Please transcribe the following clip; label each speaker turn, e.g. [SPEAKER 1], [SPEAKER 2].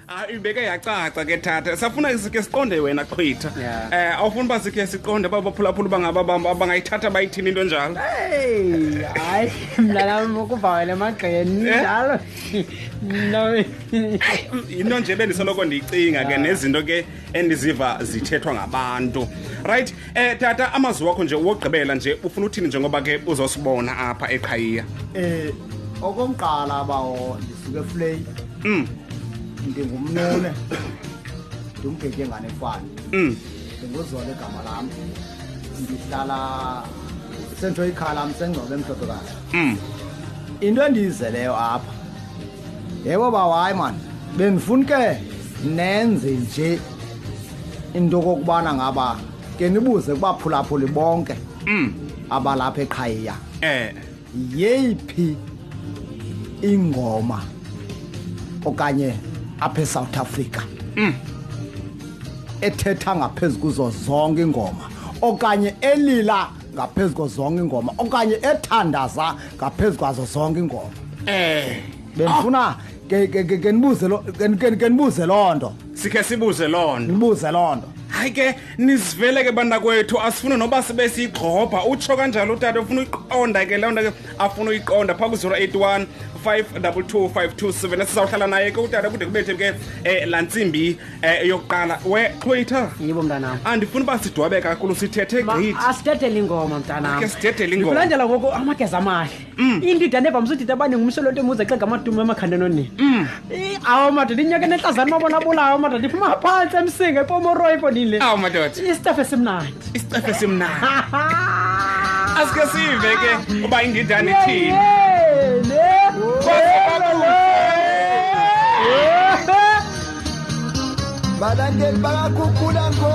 [SPEAKER 1] Ibeke yacaca ke tata. Safuna sike siqonde wena Qhwitha. Awufuna ba sike siqonde babaphulaphula bangayithatha bayithini into njalo.
[SPEAKER 2] Hey, hayi mntanami ukuvawela emagqeni njalo. No.
[SPEAKER 1] Into nje bendisoloko ndiyicinga ke nezinto ke endiziva zithethwa ngabantu. Right? Tata amazwi wakho nje wogqibela nje ufuna uthini njengoba ke uzosibona apha eQhayiya.
[SPEAKER 3] Okomqala abawo ndisuke Flay. Ndingumnene. Ndimgeke ngane efana. Ndinguzole igama lami. Ndihlala Central Ikhala msengcobe emhlopekazi. Into endizeleyo apha. Yebo bawayi man. Bengifuna ke nenze nje into kokubana ngaba ke nibuze kubaphulaphuli bonke. Abalapha eQhayiya. Yeyiphi ingoma okanye apha eSouth Africa ethetha ngaphezulu kuzo zonke ingoma okanye elila ngaphezulu kuzo zonke ingoma okanye ethandaza ngaphezulu kwazo zonke ingoma benifuna ke nibuze lonto
[SPEAKER 1] Sikhe sibuze lonto.
[SPEAKER 3] nibuze lonto
[SPEAKER 1] Hayi ke nisivele ke bantakwethu asifuna noba sibe sigqobha utsho kanjalo utata ufuna uyiqonda ke lonto ke afuna uyiqonda pha ku 081 522 esizawuhlala naye ke utata kude kubethe ke lantsimbi yokuqala we Qhwitha
[SPEAKER 2] Yebo mntanami.
[SPEAKER 1] andifuna uba sidwabe kakhulu sithethe gqithi
[SPEAKER 2] Asithethele ingoma mntanami.
[SPEAKER 1] ke sithethele ingoma
[SPEAKER 2] Kulandela ngoku amageza amahle. Indida neva msudida bani ngumsholonto emuze xa ngamadumo emakhanda noni. Awu madoda inyaka nenhlazana mabona bulawo madoda iphuma phansi emsinga ePomoroy fonile.
[SPEAKER 1] awu madoda
[SPEAKER 2] Istaff esimnandi.
[SPEAKER 1] isicefe esimnandi asike sive ke uba indidana ithini
[SPEAKER 3] balandeli bakakhukhula ngo